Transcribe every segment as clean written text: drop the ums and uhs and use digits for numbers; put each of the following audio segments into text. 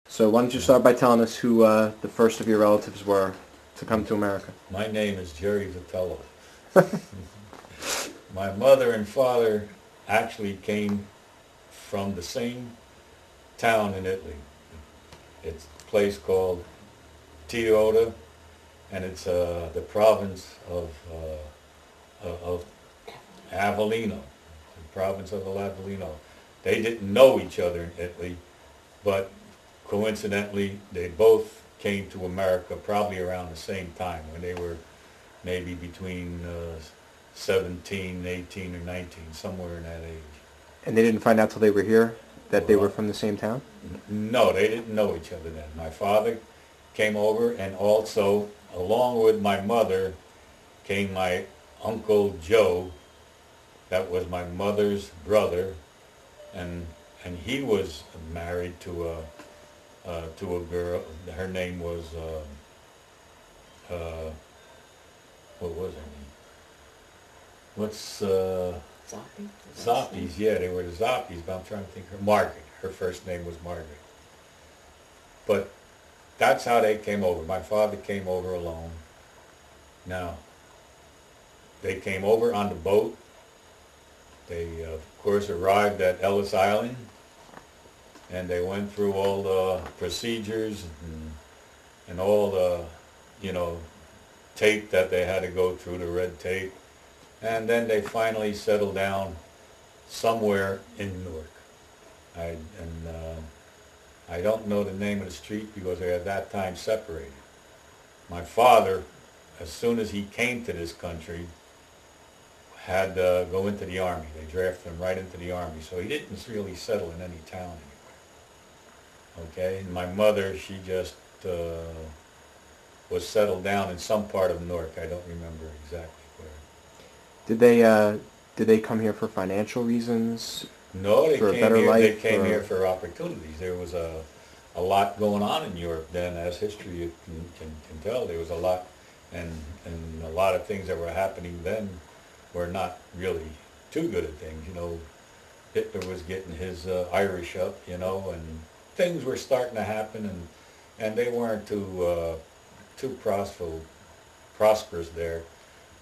So why don't you start by telling us who the first of your relatives were to come to America? My name is Jerry Vitello. My mother and father actually came from the same town in Italy. It's a place called Tioda, and it's the province of Avellino, the province of Avellino. They didn't know each other in Italy, but coincidentally, they both came to America probably around the same time when they were maybe between 17, 18, or 19, somewhere in that age. And they didn't find out till they were here that they were Well, from the same town? no, they didn't know each other then. My father came over, and also, along with my mother, came my Uncle Joe, that was my mother's brother, and he was married to a girl. Her name was what was her name? What's Zoppy? Zoppies? Yeah, they were the Zoppies, but I'm trying to think. Margaret. Her first name was Margaret. But that's how they came over. My father came over alone. Now, they came over on the boat. They, of course, arrived at Ellis Island, and they went through all the procedures and all the, tape that they had to go through, the red tape. And then they finally settled down somewhere in Newark. I don't know the name of the street because they at that time separated. My father, as soon as he came to this country, had to go into the Army. They drafted him right into the Army, so he didn't really settle in any town anywhere. Okay, and my mother, she just was settled down in some part of Newark. I don't remember exactly where. Did they come here for financial reasons? No, they For a came better here. They life, came or- here for opportunities. There was a lot going on in Europe then, as history you can tell. There was a lot, and a lot of things that were happening then were not really too good at things. Hitler was getting his Irish up, and things were starting to happen, and they weren't too prosperous there.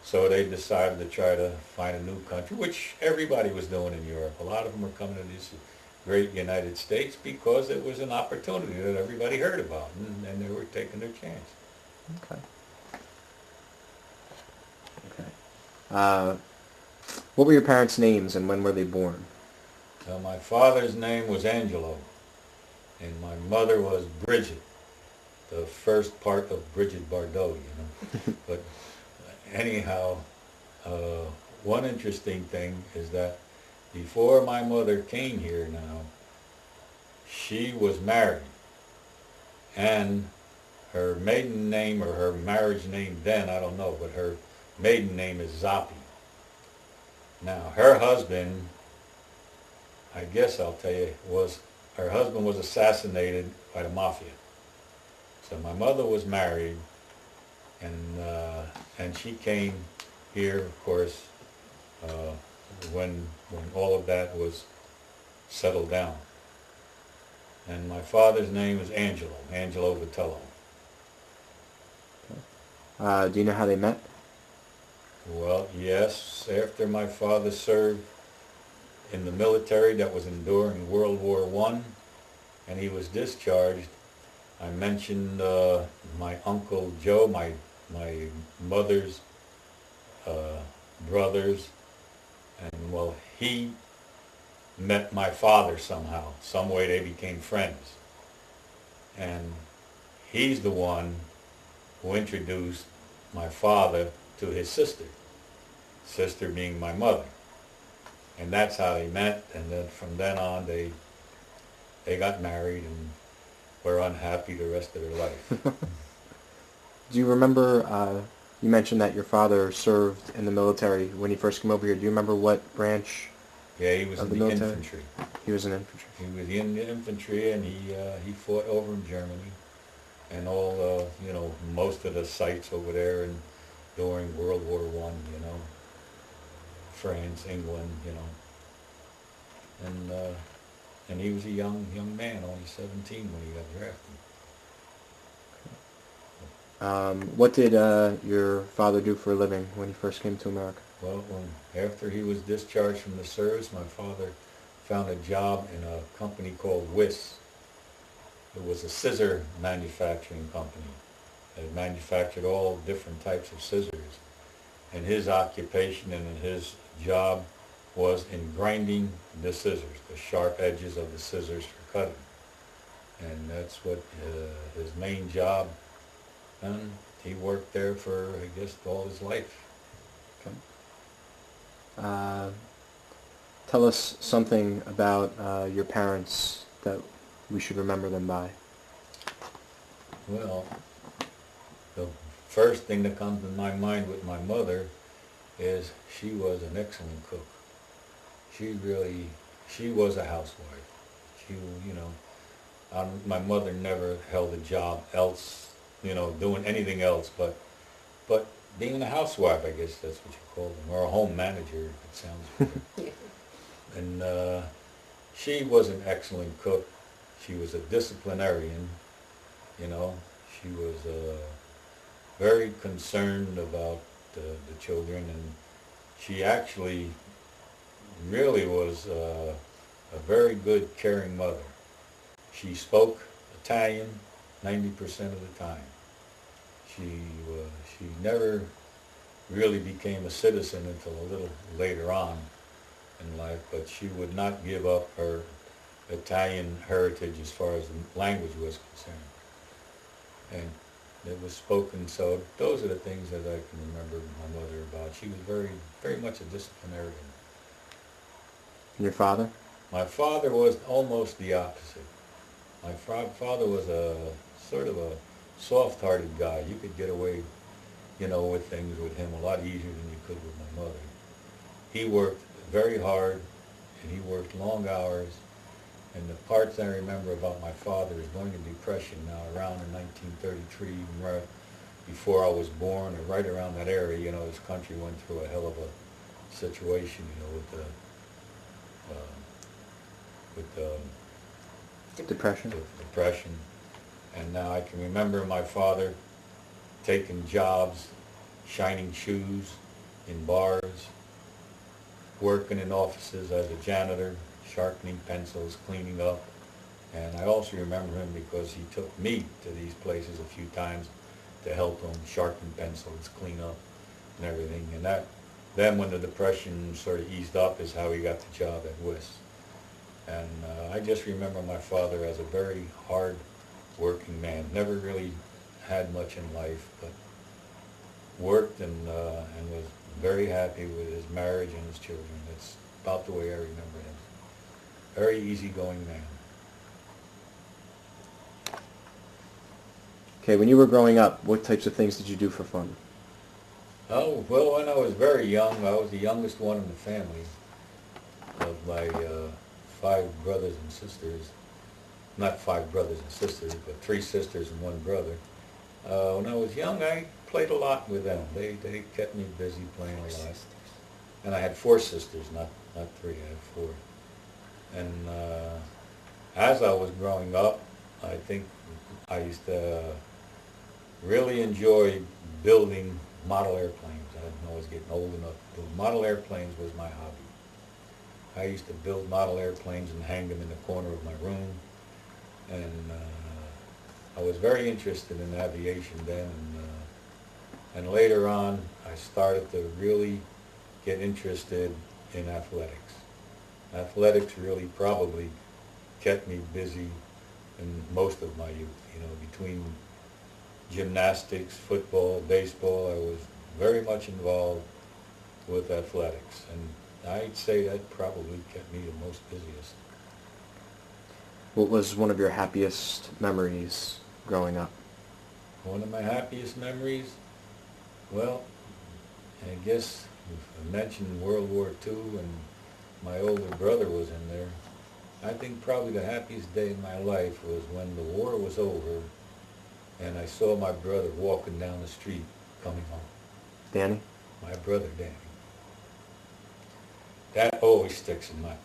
So they decided to try to find a new country, which everybody was doing in Europe. A lot of them were coming to this great United States because it was an opportunity that everybody heard about, and they were taking their chance. Okay. Okay. What were your parents' names and when were they born? My father's name was Angelo, and my mother was Bridget, the first part of Bridget Bardot, But anyhow, one interesting thing is that before my mother came here now, she was married, and her maiden name or her marriage name then, I don't know, but her maiden name is Zoppi. Now, her husband, I guess I'll tell you, her husband was assassinated by the mafia. So my mother was married, and she came here, of course, when all of that was settled down. And my father's name is Angelo Vitello. Do you know how they met? Well, yes, after my father served in the military that was enduring World War I, and he was discharged, I mentioned my Uncle Joe, my mother's brothers, and well, he met my father somehow. Some way they became friends. And he's the one who introduced my father to his sister being my mother. And that's how they met, and then from then on they got married and were unhappy the rest of their life. Do you remember, you mentioned that your father served in the military when he first came over here. Do you remember what branch Yeah, he was of in the the military? infantry. He was in infantry. He was in the infantry, and he fought over in Germany and all most of the sites over there and during World War I, France, England, and and he was a young man, only 17 when he got drafted. What did your father do for a living when he first came to America? Well, after he was discharged from the service, my father found a job in a company called WIS. It was a scissor manufacturing company. It manufactured all different types of scissors. And his occupation and his job was in grinding the scissors, the sharp edges of the scissors for cutting. And that's what his main job, and he worked there for, I guess, all his life. Okay. Uh, Tell us something about your parents that we should remember them by. Well, the first thing that comes to my mind with my mother is she was an excellent cook. She was a housewife. She, you know, my mother never held a job else, doing anything else but being a housewife, I guess that's what you call them, or a home manager, if it sounds good. And she was an excellent cook. She was a disciplinarian, you know. She was very concerned about the children, and she actually really was a very good, caring mother. She spoke Italian 90% of the time. She never really became a citizen until a little later on in life, but she would not give up her Italian heritage as far as the language was concerned. And it was spoken, so those are the things that I can remember my mother about. She was very, very much a disciplinarian. And your father? My father was almost the opposite. My father was a sort of a soft-hearted guy. You could get away, with things with him a lot easier than you could with my mother. He worked very hard, and he worked long hours. And the parts I remember about my father is during the Depression now, around in 1933, right before I was born, or right around that area, this country went through a hell of a situation, with the Depression? Depression. And now I can remember my father taking jobs, shining shoes in bars, working in offices as a janitor, sharpening pencils, cleaning up. And I also remember him because he took me to these places a few times to help him sharpen pencils, clean up, and everything. And then when the Depression sort of eased up is how he got the job at WIS. And I just remember my father as a very hard working man. Never really had much in life, but worked and was very happy with his marriage and his children. That's about the way I remember him. Very easygoing man. Okay, when you were growing up, what types of things did you do for fun? Oh, well, when I was very young, I was the youngest one in the family of my 5 brothers and sisters. Not 5 brothers and sisters, but 3 sisters and 1 brother. When I was young, I played a lot with them. They kept me busy playing a lot. And I had 4 sisters, not 3, I had 4. And as I was growing up, I think I used to really enjoy building model airplanes. I didn't know I was getting old enough. Model airplanes was my hobby. I used to build model airplanes and hang them in the corner of my room. And I was very interested in aviation then. And later on, I started to really get interested in athletics. Athletics really probably kept me busy in most of my youth. Between gymnastics, football, baseball, I was very much involved with athletics. And I'd say that probably kept me the most busiest. What was one of your happiest memories growing up? One of my happiest memories, well, I guess I mentioned World War II and my older brother was in there. I think probably the happiest day in my life was when the war was over and I saw my brother walking down the street coming home. Danny? My brother, Danny. That always sticks in my mind.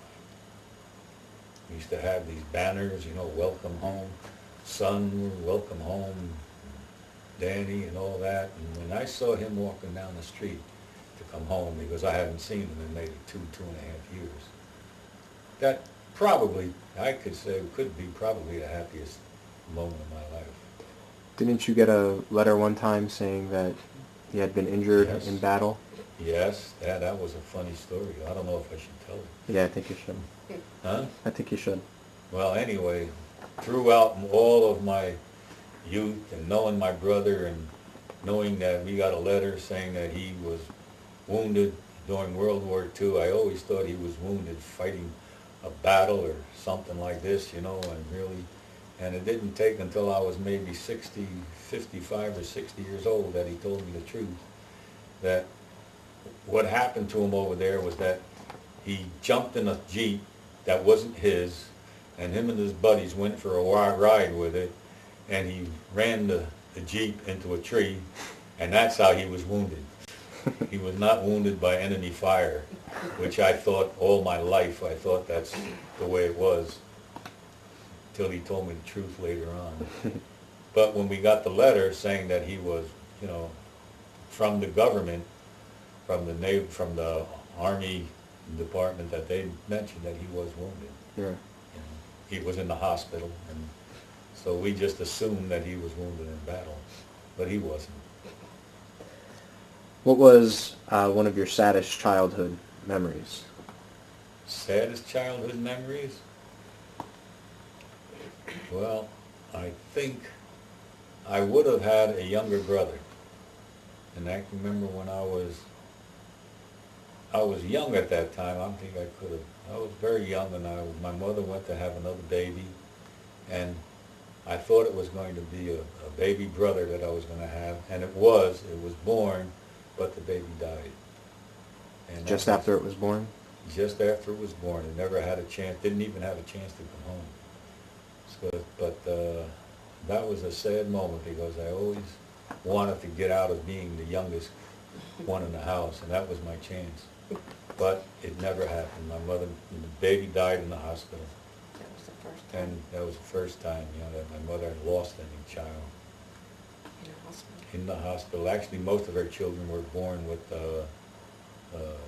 We used to have these banners, you know, welcome home, son, welcome home, Danny, and all that. And when I saw him walking down the street to come home, because I hadn't seen him in maybe 2.5 years, that probably, I could say, could be probably the happiest moment of my life. Didn't you get a letter one time saying that he had been injured Yes. in battle? Yes, that was a funny story. I don't know if I should tell it. Yeah, I think you should. Huh? I think you should. Well, anyway, throughout all of my youth and knowing my brother and knowing that we got a letter saying that he was wounded during World War II, I always thought he was wounded fighting a battle or something like this, you know, and it didn't take until I was maybe 60, 55 or 60 years old that he told me the truth, that what happened to him over there was that he jumped in a Jeep that wasn't his, and him and his buddies went for a ride with it, and he ran the Jeep into a tree, and that's how he was wounded. He was not wounded by enemy fire, which I thought all my life, I thought that's the way it was, till he told me the truth later on. But when we got the letter saying that he was, you know, from the government, from the Army department, that they mentioned that he was wounded. Yeah. You know, he was in the hospital, and so we just assumed that he was wounded in battle, but he wasn't. What was one of your saddest childhood memories? Saddest childhood memories? Well, I think I would have had a younger brother, and I can remember when I was young at that time. I don't think I could have. I was very young, and my mother went to have another baby, and I thought it was going to be a baby brother that I was going to have, and it was born, but the baby died. And Just after it was born? Just after it was born. It never had a chance, didn't even have a chance to come home. So, but that was a sad moment, because I always wanted to get out of being the youngest one in the house, and that was my chance. But it never happened. The baby died in the hospital. That was the first time And that was the first time, you know, that my mother had lost any child in a hospital. in the hospital. Actually, most of her children were born with,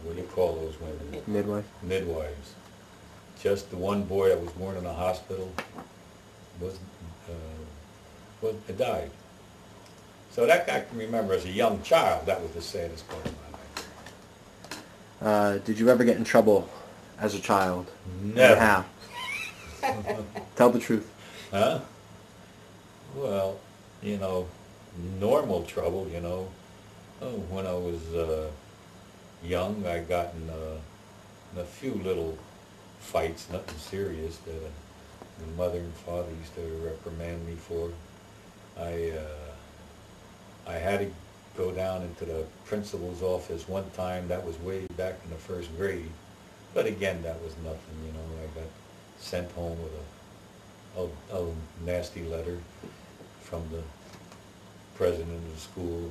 what do you call those women? Midwife? Midwives. Just the one boy that was born in a hospital died. So that I can remember as a young child, that was the saddest part of my life. Did you ever get in trouble as a child? Never. And how? Tell the truth. Huh? Well, you know, normal trouble, you know. Oh, when I was young, I got in a few little fights, nothing serious, that my mother and father used to reprimand me for. I had to go down into the principal's office one time. That was way back in the first grade. But again, that was nothing, you know. I got sent home with a nasty letter from the president of the school.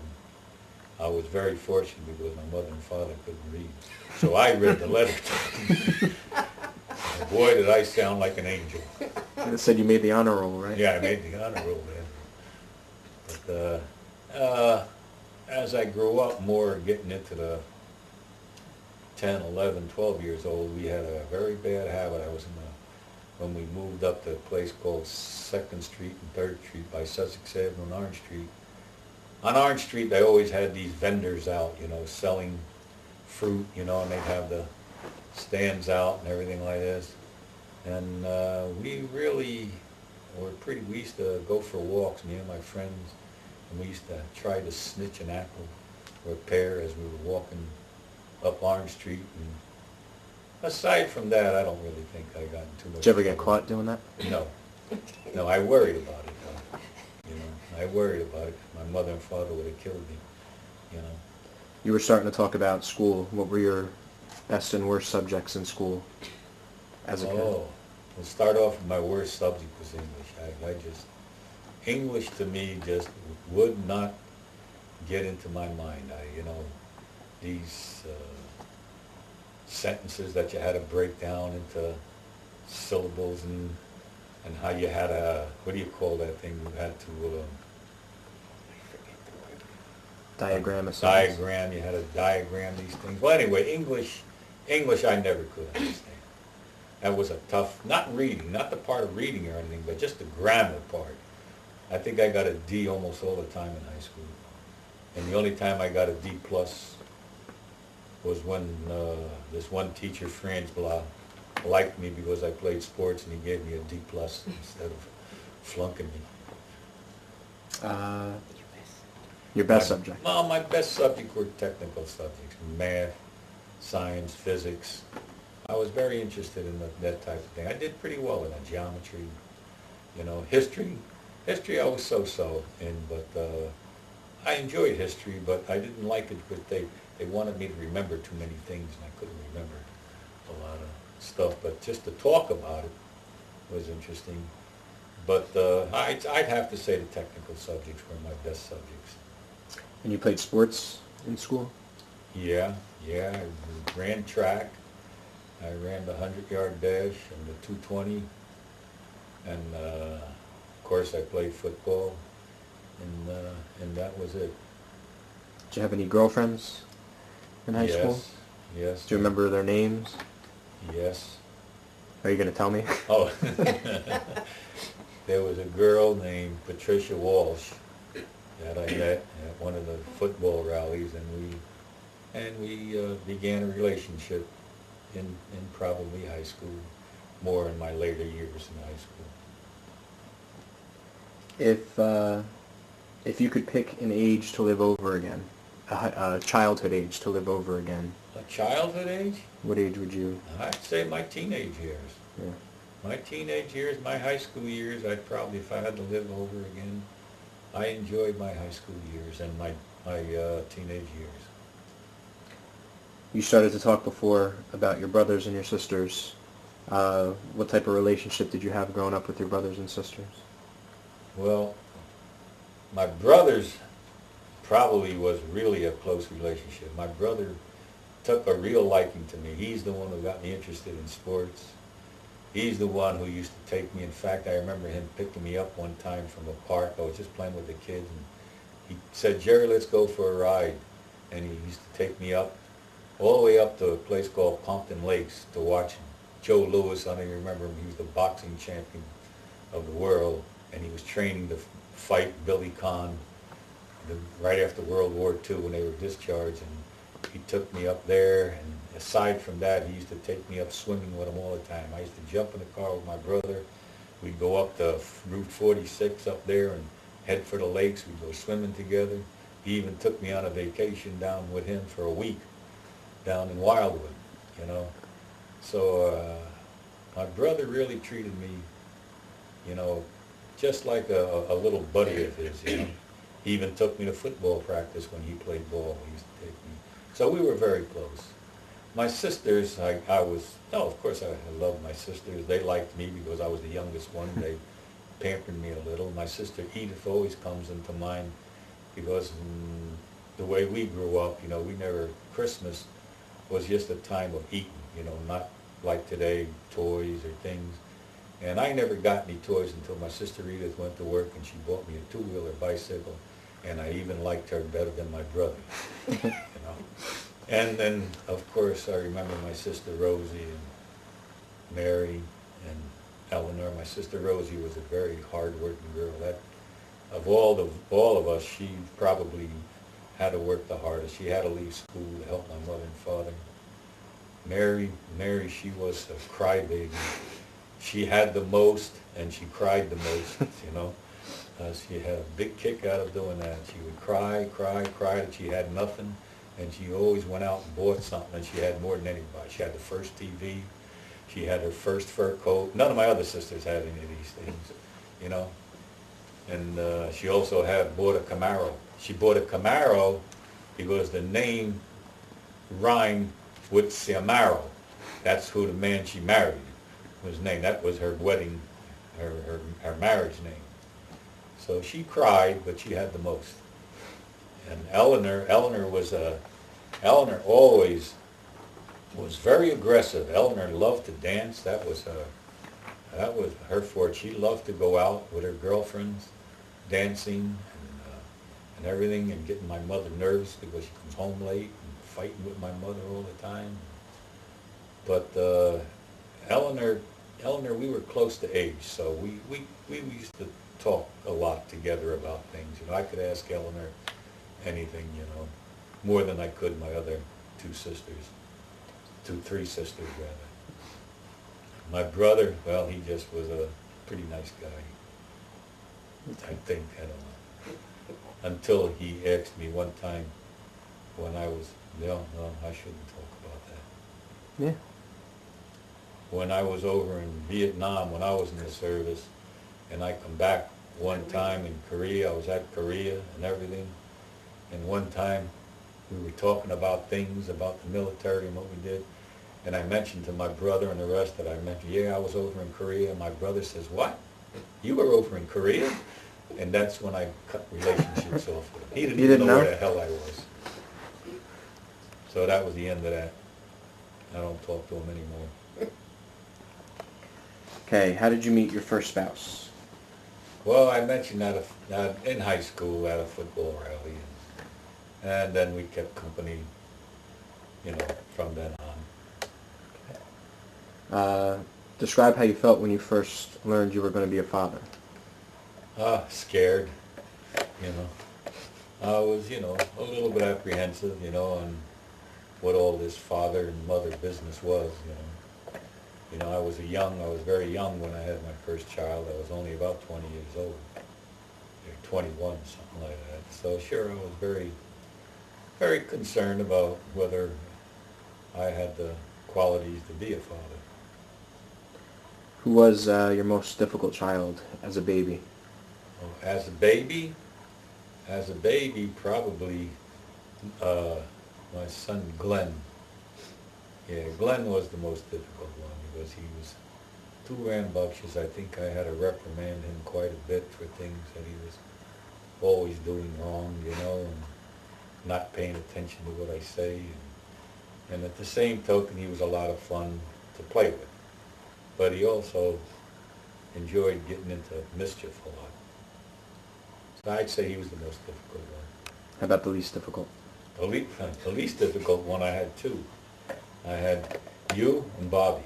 I was very fortunate because my mother and father couldn't read. So I read the letter to them. Boy, did I sound like an angel. It said you made the honor roll, right? Yeah, I made the honor roll then. But as I grew up more, getting into the 10, 11, 12 years old, we had a very bad habit. When we moved up to a place called 2nd Street and 3rd Street by Sussex Avenue and Orange Street. On Orange Street, they always had these vendors out, you know, selling fruit, you know, and they'd have the stands out and everything like this. And we really we used to go for walks, me and my friends, and we used to try to snitch an apple or a pear as we were walking up Orange Street. And aside from that, I don't really think I got in too much Did you ever get trouble. caught doing that? No. No, I worried about it, though. You know, I worried about it. My mother and father would have killed me, you know. You were starting to talk about school. What were your best and worst subjects in school as a kid? Oh, we'll start off with my worst subject was English. English to me just would not get into my mind. These sentences that you had to break down into syllables and how you had a, what do you call that thing? You had to, I forget the word. Diagram of sentence. diagram, you had to diagram these things. Well, anyway, English I never could understand. That was a tough, not reading, not the part of reading or anything, but just the grammar part. I think I got a D almost all the time in high school. And the only time I got a D plus was when this one teacher, Franz Blau, liked me because I played sports, and he gave me a D plus instead of flunking me. Uh, Your best. your best subject. Well, my best subject were technical subjects, math, science, physics. I was very interested in that type of thing. I did pretty well in that, geometry, history. History I was so-so in, but I enjoyed history, but I didn't like it because they wanted me to remember too many things, and I couldn't remember a lot of stuff. But just to talk about it was interesting. But I'd have to say the technical subjects were my best subjects. And you played sports in school? Yeah, I ran track. I ran the 100-yard dash and the 220, and of course I played football, and that was it. Did you have any girlfriends in high school? Yes. Do you remember their names? Yes. Are you going to tell me? Oh, there was a girl named Patricia Walsh that I met at one of the football rallies, and we began a relationship in probably high school, more in my later years in high school. If you could pick an age to live over again, a childhood age to live over again, A childhood age? what age would you? I'd say my teenage years. Yeah. My teenage years, my high school years, I'd probably, if I had to live over again, I enjoyed my high school years and my teenage years. You started to talk before about your brothers and your sisters. What type of relationship did you have growing up with your brothers and sisters? Well, my brothers probably was really a close relationship. My brother took a real liking to me. He's the one who got me interested in sports. He's the one who used to take me. In fact, I remember him picking me up one time from a park. I was just playing with the kids, and he said, "Jerry, let's go for a ride." And he used to take me up, all the way up to a place called Pompton Lakes to watch Joe Louis. I don't even remember him. He was the boxing champion of the world, and he was training to fight Billy Conn right after World War II when they were discharged. And he took me up there, and aside from that, he used to take me up swimming with him all the time. I used to jump in the car with my brother. We'd go up to Route 46 up there and head for the lakes. We'd go swimming together. He even took me on a vacation down with him for a week down in Wildwood, So my brother really treated me, just like a little buddy of his, He even took me to football practice when he played ball. He used to take me. So we were very close. My sisters, of course I loved my sisters. They liked me because I was the youngest one. They pampered me a little. My sister Edith always comes into mind because the way we grew up, Christmas was just a time of eating, not like today, toys or things. And I never got any toys until my sister Edith went to work and she bought me a two-wheeler bicycle, and I even liked her better than my brother, And then, of course, I remember my sister Rosie and Mary and Eleanor. My sister Rosie was a very hard-working girl. That, of all of us, she probably had to work the hardest. She had to leave school to help my mother and father. Mary, she was a crybaby. She had the most, and she cried the most, She had a big kick out of doing that. She would cry that she had nothing, and she always went out and bought something, and she had more than anybody. She had the first TV. She had her first fur coat. None of my other sisters had any of these things, And she also bought a Camaro. She bought a Camaro because the name rhymed with Ciamaro. That's who the man she married was named. That was her wedding, her marriage name. So she cried, but she had the most. And Eleanor always was very aggressive. Eleanor loved to dance. That was that was her forte. She loved to go out with her girlfriends, dancing and everything, and getting my mother nervous because she comes home late and fighting with my mother all the time. But Eleanor, Eleanor, we were close to age, so we used to talk a lot together about things. You know, I could ask Eleanor anything, you know, more than I could my other three sisters rather. My brother, well, he just was a pretty nice guy, I think, I don't know. Until he asked me one time when I was, no, I shouldn't talk about that. Yeah. When I was over in Vietnam, when I was in the service, and I come back one time in Korea, I was at Korea and everything, and one time we were talking about things, about the military and what we did, and I mentioned to my brother and the rest that I mentioned, yeah, I was over in Korea, and my brother says, what? You were over in Korea? And that's when I cut relationships off with him. He didn't even know where the hell I was. So that was the end of that. I don't talk to him anymore. Okay, how did you meet your first spouse? Well, I mentioned that in high school at a football rally, and then we kept company, you know, from then on. Describe how you felt when you first learned you were going to be a father. Scared, you know. I was, you know, a little bit apprehensive, you know, on what all this father and mother business was, you know. You know, I was very young when I had my first child. I was only about 20 years old, or 21, something like that. So sure, I was very, very concerned about whether I had the qualities to be a father. Who was your most difficult child as a baby? As a baby, probably my son Glenn. Yeah, Glenn was the most difficult one because he was too rambunctious. I think I had to reprimand him quite a bit for things that he was always doing wrong, you know, and not paying attention to what I say. And at the same token, he was a lot of fun to play with. But he also enjoyed getting into mischief a lot. So I'd say he was the most difficult one. How about the least difficult? The least difficult one, I had two. I had you and Bobby.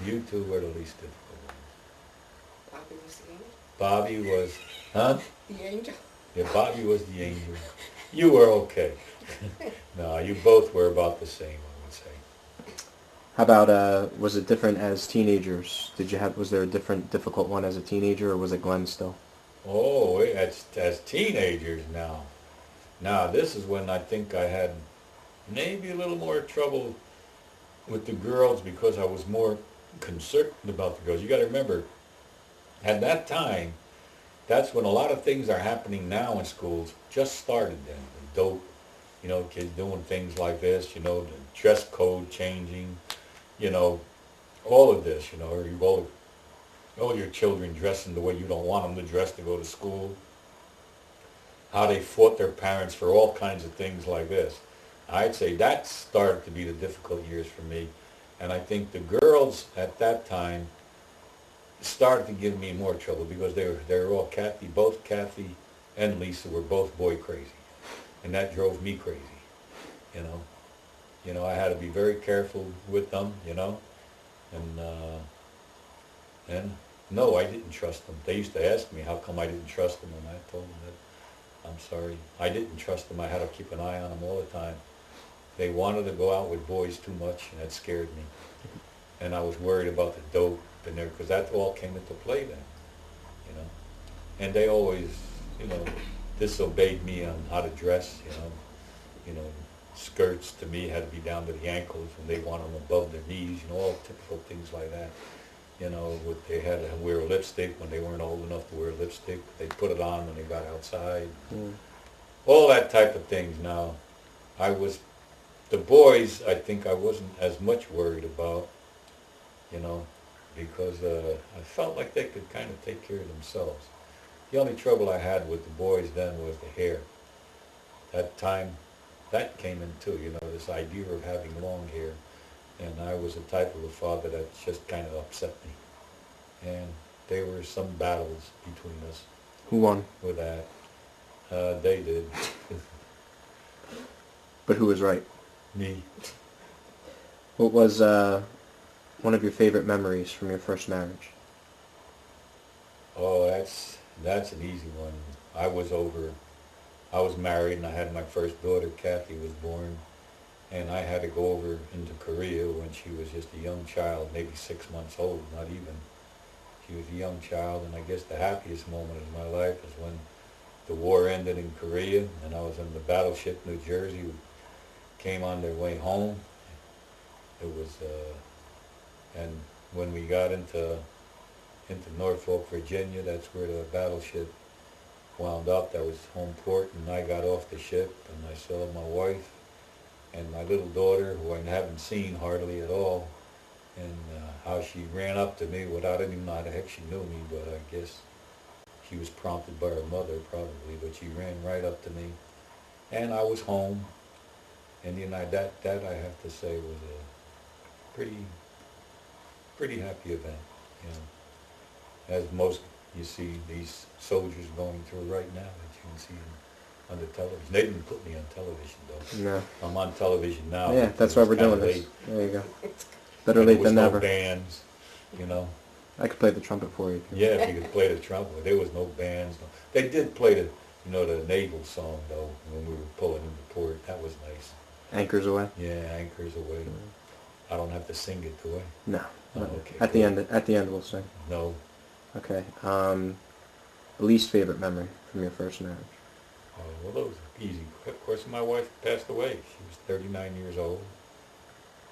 You two were the least difficult ones. Bobby was the angel? Bobby was, huh? The angel? Yeah, Bobby was the angel. You were okay. No, you both were about the same, I would say. How about, was it different as teenagers? Was there a different difficult one as a teenager, or was it Glenn still? Oh, as teenagers now. Now, this is when I think I had maybe a little more trouble with the girls because I was more concerned about the girls. You got to remember, at that time, that's when a lot of things are happening now in schools just started then. The dope, you know, kids doing things like this, you know, the dress code changing, you know, all of this, you know, or all your children dressing the way you don't want them to dress to go to school. How they fought their parents for all kinds of things like this. I'd say that started to be the difficult years for me. And I think the girls at that time started to give me more trouble because they were all both Kathy and Lisa were both boy crazy. And that drove me crazy, you know. You know, I had to be very careful with them, you know. And no, I didn't trust them. They used to ask me how come I didn't trust them, and I told them that I'm sorry. I didn't trust them. I had to keep an eye on them all the time. They wanted to go out with boys too much, and that scared me. And I was worried about the dope and there, because that all came into play then, you know. And they always, you know, disobeyed me on how to dress, you know. You know, skirts to me had to be down to the ankles, and they wanted them above their knees, you know, all typical things like that. You know, they had to wear lipstick when they weren't old enough to wear lipstick. They put it on when they got outside. Mm. All that type of things. Now, the boys, I think I wasn't as much worried about, you know, because I felt like they could kind of take care of themselves. The only trouble I had with the boys then was the hair. That time, that came in too, you know, this idea of having long hair. And I was the type of a father that just kind of upset me. and there were some battles between us Who won? with that. They did. But who was right? Me. What was one of your favorite memories from your first marriage? Oh, that's an easy one. I was married and I had my first daughter, Kathy, was born, and I had to go over into Korea when she was just a young child, maybe 6 months old, not even. She was a young child, and I guess the happiest moment of my life is when the war ended in Korea, and I was on the battleship New Jersey. We came on their way home. It was, and when we got into Norfolk, Virginia, that's where the battleship wound up. That was home port, and I got off the ship, and I saw my wife and my little daughter, who I haven't seen hardly at all, and how she ran up to me without even know how the heck she knew me, but I guess she was prompted by her mother probably, but she ran right up to me, and I was home, and that I have to say was a pretty happy event, you know, as most you see these soldiers going through right now that you can see on the television. They didn't put me on television though. No. I'm on television now. Yeah, because that's why it's we're doing kinda this. late. There you go. Better And late there was than no never. bands, you know. I could play the trumpet for you. Yeah, if you could play the trumpet. There was no bands. No. They did play the naval song though when we were pulling into port. That was nice. Anchors Away? Yeah, Anchors Away. I don't have to sing it, do I? No. Oh, okay. At the end. At the end, we'll sing. No. Okay. Least favorite memory from your first marriage? Oh, well, those are easy. Of course, my wife passed away. She was 39 years old,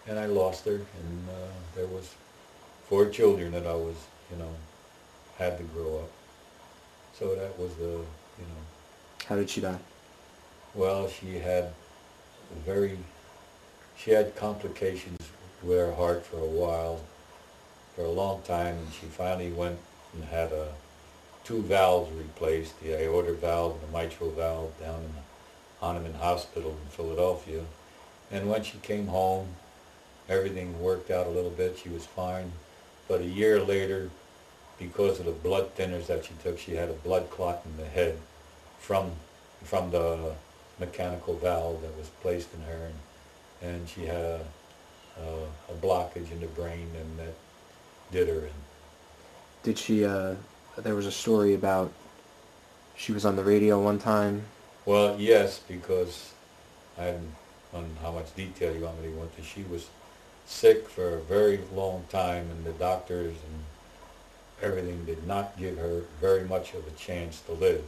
and I lost her. And there was 4 children that I was, had to grow up. So that was How did she die? well, she had complications with her heart for a while, for a long time, and she finally went and had 2 valves replaced, the aorta valve and the mitral valve down in the Hahnemann Hospital in Philadelphia. And when she came home, everything worked out a little bit. She was fine. But a year later, because of the blood thinners that she took, she had a blood clot in the head from the mechanical valve that was placed in her, and she had a blockage in the brain, and that did her in. Did she, there was a story about she was on the radio one time. Well, yes, because I don't know how much detail you want me to go into. She was sick for a very long time, and the doctors and everything did not give her very much of a chance to live.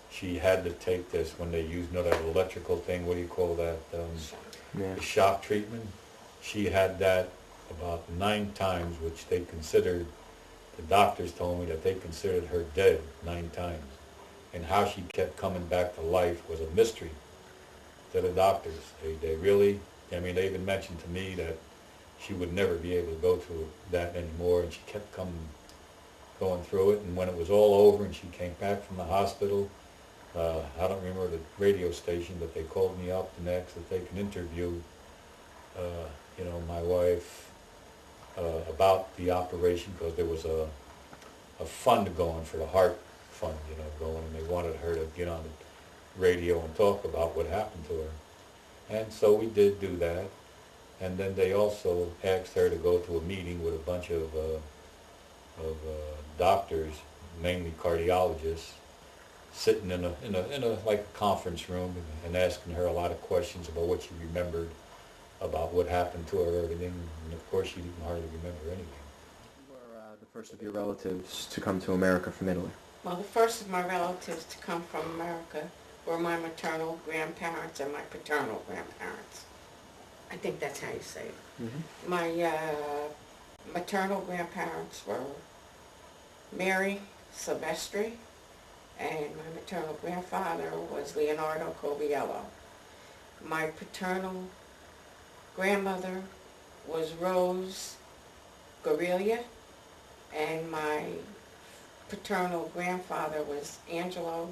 She had to take this when they used, that electrical thing, what do you call that, Yeah. the shock treatment. She had that about 9 times, which they considered, the doctors told me that they considered her dead 9 times. And how she kept coming back to life was a mystery to the doctors. They really, they even mentioned to me that she would never be able to go through that anymore, and she kept going through it. And when it was all over and she came back from the hospital, I don't remember the radio station, but they called me up the next that they can interview, my wife about the operation, because there was a fund going for the heart fund, going, and they wanted her to get on the radio and talk about what happened to her. And so we did do that. And then they also asked her to go to a meeting with a bunch of doctors, mainly cardiologists, sitting in a like a conference room and asking her a lot of questions about what she remembered about what happened to her, everything. And of course, she didn't hardly remember anything. Who were the first of your relatives to come to America from Italy? Well, the first of my relatives to come from America were my maternal grandparents and my paternal grandparents. I think that's how you say it. Mm-hmm. My maternal grandparents were Mary Silvestri, and my maternal grandfather was Leonardo Coviello. My paternal grandmother was Rose Gorilla, and my paternal grandfather was Angelo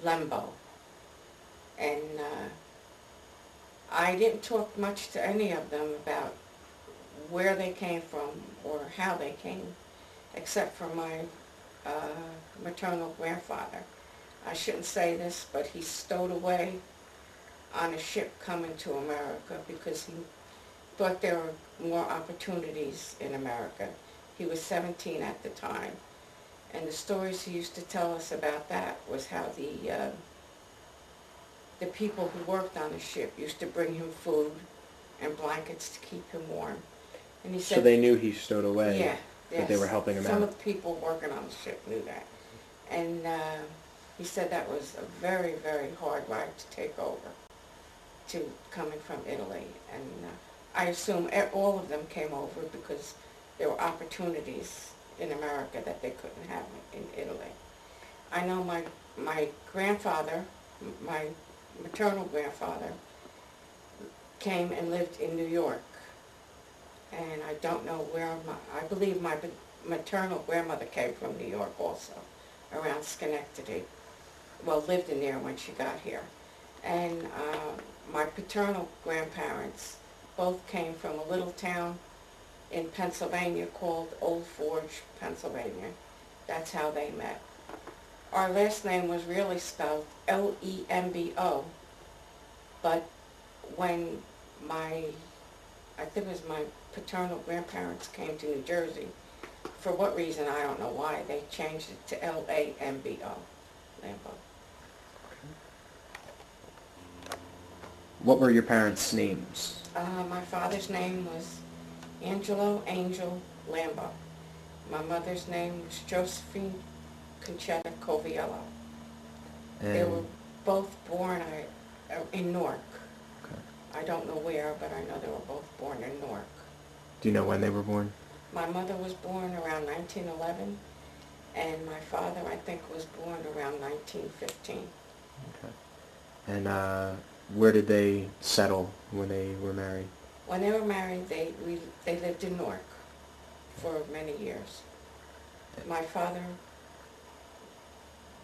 Lembo. And I didn't talk much to any of them about where they came from or how they came except for my maternal grandfather. I shouldn't say this, but he stowed away on a ship coming to America because he thought there were more opportunities in America. He was 17 at the time. And the stories he used to tell us about that was how the people who worked on the ship used to bring him food and blankets to keep him warm. And he said, So they knew he stowed away, yeah, that they were helping him some out. of the people working on the ship knew that. And he said that was a very, very hard ride to take over, to coming from Italy. And I assume all of them came over because there were opportunities in America that they couldn't have in Italy. I know my grandfather, my maternal grandfather, came and lived in New York. And I don't know where I believe my maternal grandmother came from New York also, around Schenectady. Well, lived in there when she got here. And my paternal grandparents both came from a little town in Pennsylvania called Old Forge, Pennsylvania. That's how they met. Our last name was really spelled Lembo, but when I think it was my paternal grandparents came to New Jersey, for what reason, I don't know why, they changed it to Lambo, Lambo. What were your parents' names? My father's name was Angelo Angel Lambo. My mother's name was Josephine Conchetta Coviello. They were And both born in Newark. okay. I don't know where, but I know they were both born in Newark. Do you know when they were born? My mother was born around 1911, and my father, I think, was born around 1915. Okay. And where did they settle when they were married? When they were married, they lived in Newark for many years. My father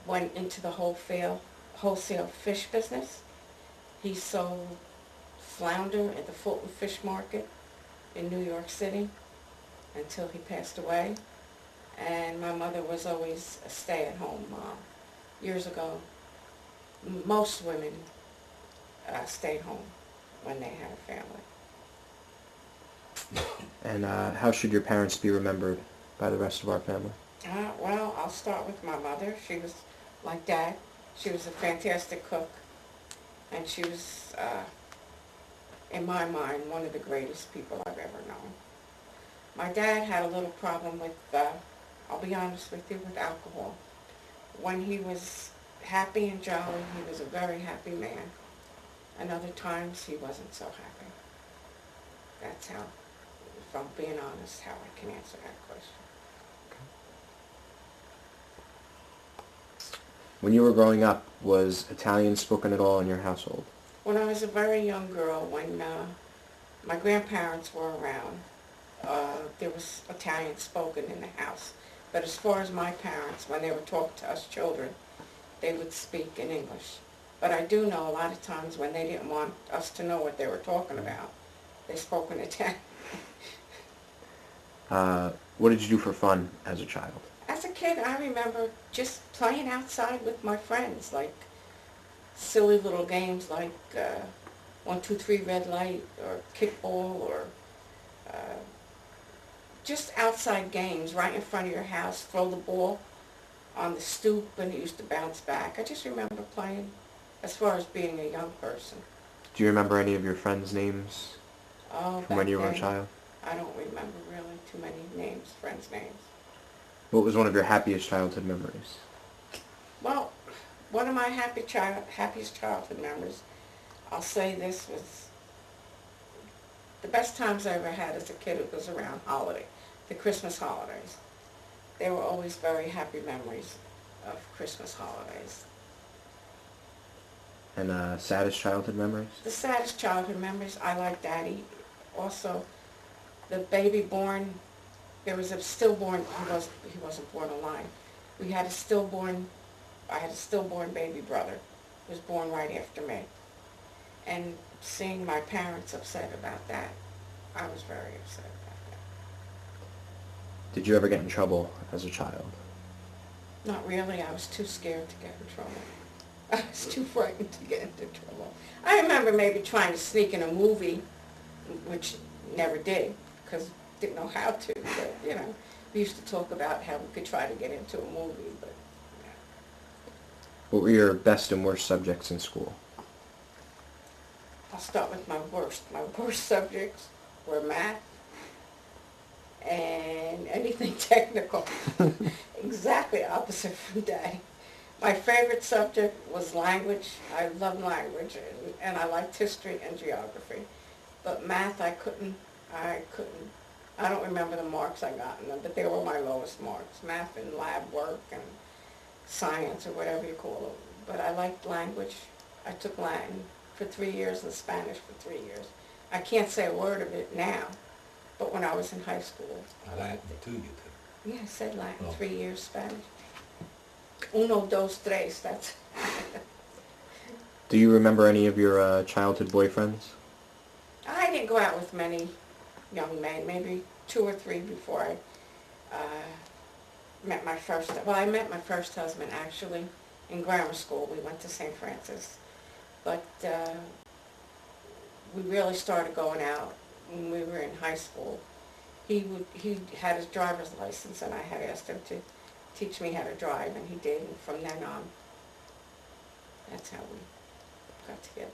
went into the wholesale fish business. He sold flounder at the Fulton Fish Market in New York City until he passed away. And my mother was always a stay-at-home mom. Years ago, most women stayed home when they had a family. And how should your parents be remembered by the rest of our family? Well, I'll start with my mother. She was like Dad. She was a fantastic cook, and she was, in my mind, one of the greatest people I've ever known. My dad had a little problem with, I'll be honest with you, with alcohol. When he was happy and jolly, he was a very happy man. And other times, he wasn't so happy. That's how, if I'm being honest, how I can answer that question. When you were growing up, was Italian spoken at all in your household? When I was a very young girl, when my grandparents were around, there was Italian spoken in the house. But as far as my parents, when they would talk to us children, they would speak in English. But I do know a lot of times when they didn't want us to know what they were talking about, they spoke in Italian. What did you do for fun as a child? As a kid, I remember just playing outside with my friends, like silly little games like 1, 2, 3 red light, or kickball, or just outside games right in front of your house. Throw the ball on the stoop and it used to bounce back. I just remember playing as far as being a young person. Do you remember any of your friends' names Oh, from when you were a then, child? I don't remember really too many names, friends' names. What was one of your happiest childhood memories? Well, one of my happiest childhood memories, I'll say this, was the best times I ever had as a kid. It was around the Christmas holidays. They were always very happy memories of Christmas holidays. And saddest childhood memories? The saddest childhood memories, I like Daddy. Also, the baby born, there was a stillborn, he wasn't born alive. I had a stillborn baby brother who was born right after me. And seeing my parents upset about that, I was very upset about Did you ever get in trouble as a child? Not really. I was too scared to get in trouble. I was too frightened to get into trouble. I remember maybe trying to sneak in a movie, which never did, because didn't know how to. But, you know, we used to talk about how we could try to get into a movie, but What were your best and worst subjects in school? I'll start with my worst. My worst subjects were math and anything technical. Exactly opposite from Daddy. My favorite subject was language. I love language, and I liked history and geography. But math, I couldn't, I don't remember the marks I got in them, but they were my lowest marks. Math and lab work and science, or whatever you call it. But I liked language. I took Latin for 3 years and Spanish for 3 years. I can't say a word of it now, but when I was in high school, I Latin liked it. too, you did. Yeah, I said Latin, Oh. 3 years Spanish. Uno, dos, tres, that's... Do you remember any of your childhood boyfriends? I didn't go out with many young men, maybe 2 or 3 before I met my first, well, I met my first husband actually in grammar school. We went to St. Francis. But we really started going out when we were in high school. He had his driver's license, and I had asked him to teach me how to drive, and he did, and from then on, that's how we got together.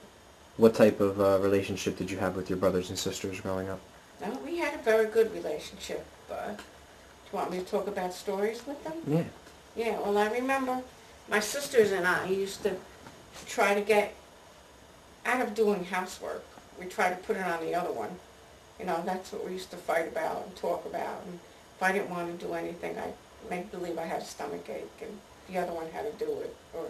What type of relationship did you have with your brothers and sisters growing up? No, we had a very good relationship. Do you want me to talk about stories with them? Yeah. Yeah, well, I remember my sisters and I used to try to get out of doing housework. We tried to put it on the other one. You know, that's what we used to fight about and talk about. And if I didn't want to do anything, I'd make believe I had a stomach ache, and the other one had to do it. Or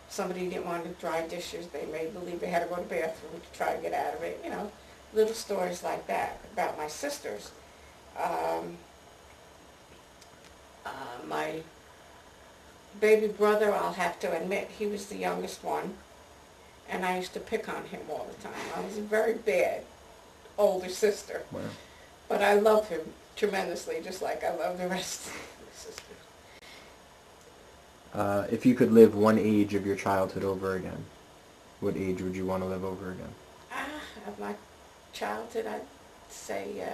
somebody didn't want to dry dishes, they made believe they had to go to the bathroom to try to get out of it. You know, little stories like that about my sisters. My baby brother, I'll have to admit, he was the youngest one, and I used to pick on him all the time. I was a very bad older sister, Wow. but I love him tremendously, just like I love the rest of the sisters. If you could live one age of your childhood over again, what age would you want to live over again? Of my childhood, I'd say,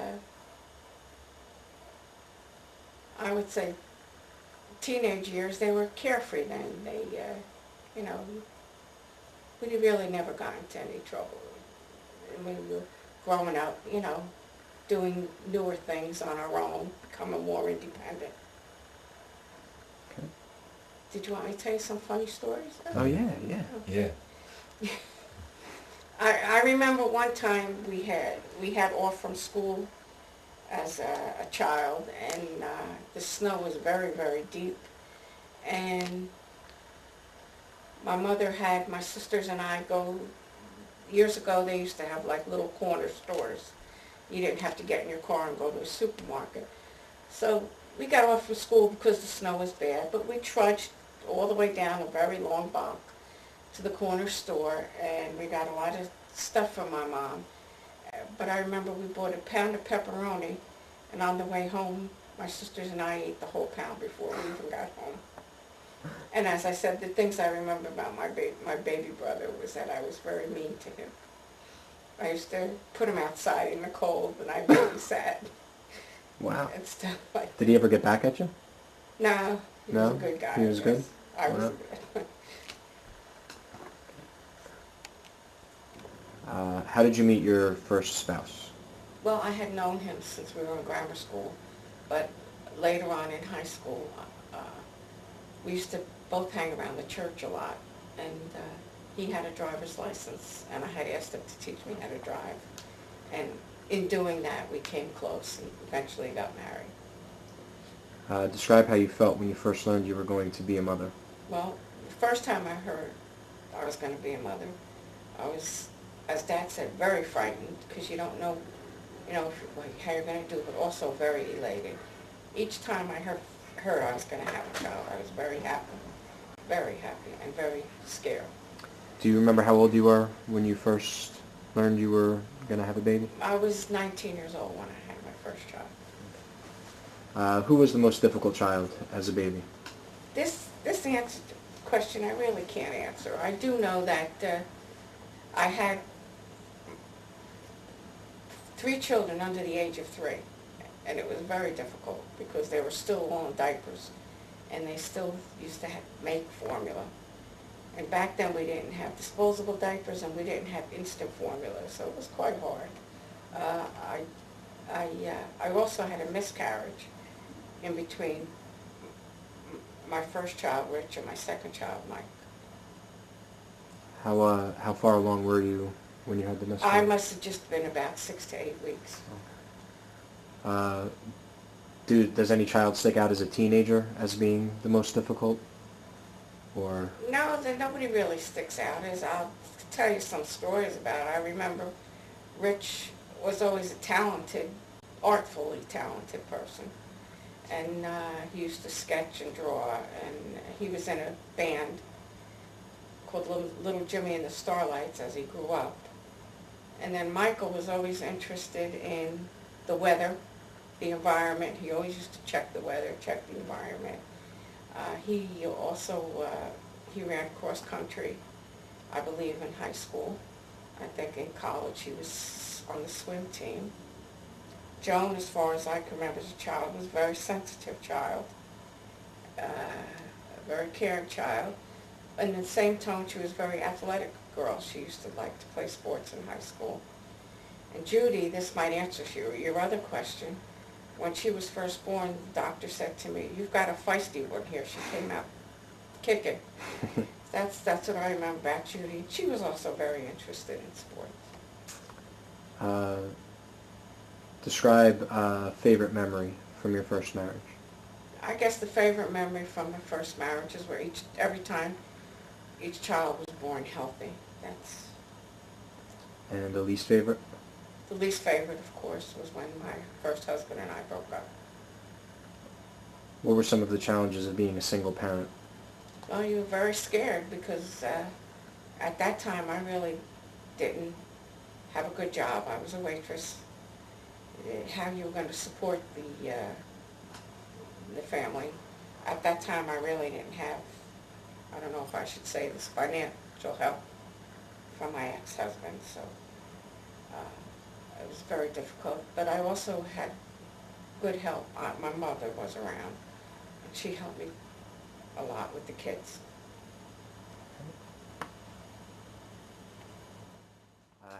I would say teenage years. They were carefree then. They, you know, we really never got into any trouble. And we were growing up, you know, doing newer things on our own, becoming more independent. Okay. Did you want me to tell you some funny stories? Oh yeah, yeah. Yeah. I remember one time we had off from school as a child, and the snow was very, very deep, and my mother had my sisters and I go, years ago they used to have like little corner stores. You didn't have to get in your car and go to a supermarket. So we got off from school because the snow was bad, but we trudged all the way down a very long block to the corner store, and we got a lot of stuff from my mom. But I remember we bought a pound of pepperoni, and on the way home, my sisters and I ate the whole pound before we even got home. And as I said, the things I remember about my baby brother was that I was very mean to him. I used to put him outside in the cold, and I babysat. Wow. And stuff like that. Did he ever get back at you? No, he was No? a good guy. He was good? I was Wow. good. How did you meet your first spouse? Well, I had known him since we were in grammar school, but later on in high school, we used to both hang around the church a lot, and he had a driver's license, and I had asked him to teach me how to drive. And in doing that, we came close and eventually got married. Describe how you felt when you first learned you were going to be a mother. Well, the first time I heard I was going to be a mother, I was, as Dad said, very frightened, because you don't know, how you're going to do it, but also very elated. Each time I heard I was going to have a child, I was very happy, and very scared. Do you remember how old you were when you first learned you were going to have a baby? I was 19 years old when I had my first child. Who was the most difficult child as a baby? This answer question I really can't answer. I do know that I had 3 children under the age of 3, and it was very difficult because they were still on diapers, and they still used to make formula. And back then we didn't have disposable diapers, and we didn't have instant formula, so it was quite hard. I also had a miscarriage in between my first child, Rich, and my second child, Mike. How far along were you when you had the I miscarriage? must have just been about 6 to 8 weeks. Does any child stick out as a teenager as being the most difficult? Or No, nobody really sticks out. I'll tell you some stories about it. I remember Rich was always a talented, artfully talented person. And he used to sketch and draw, and he was in a band called Little Jimmy and the Starlights as he grew up. And then Michael was always interested in the weather, the environment. He always used to check the weather, check the environment. He also, he ran cross country, I believe, in high school. I think in college he was on the swim team. Joan, as far as I can remember as a child, was a very sensitive child, a very caring child. And in the same tone, she was a very athletic girl. She used to like to play sports in high school. And Judy, this might answer your other question. When she was first born, the doctor said to me, "You've got a feisty one here." She came out kicking. That's what I remember about Judy. She was also very interested in sports. Describe a favorite memory from your first marriage. I guess the favorite memory from my first marriage is where every time each child was born healthy. That's And the least favorite? the least favorite, of course, was when my first husband and I broke up. What were some of the challenges of being a single parent? Well, you were very scared because at that time I really didn't have a good job. I was a waitress. How you were going to support the family. At that time I really didn't have, I don't know if I should say this, financial help from my ex-husband, so it was very difficult. But I also had good help. My mother was around, and she helped me a lot with the kids.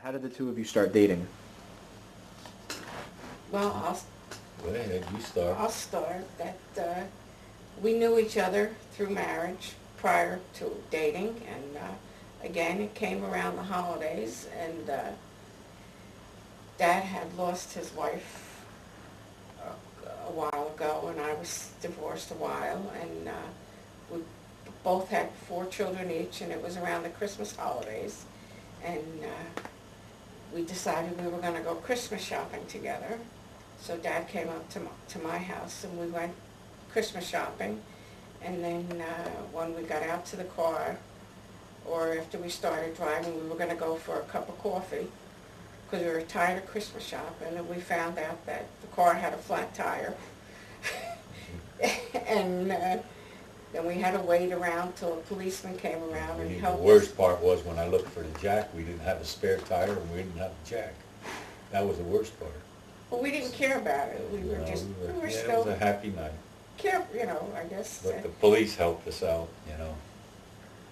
How did the two of you start dating? Well, Go ahead, you start. I'll start that we knew each other through marriage prior to dating, and again, it came around the holidays, and Dad had lost his wife a while ago, and I was divorced a while, and we both had 4 children each, and it was around the Christmas holidays, and we decided we were going to go Christmas shopping together. So Dad came up to my house, and we went Christmas shopping. And then when we got out to the car, or after we started driving, we were going to go for a cup of coffee because we were tired of Christmas shopping. And we found out that the car had a flat tire. And then we had to wait around till a policeman came around and helped us. The worst part was when I looked for the jack, we didn't have a spare tire and we didn't have a jack. That was the worst part. Well, we didn't care about it. We were just, we were yeah, still, it was a happy night. I guess. But the police helped us out,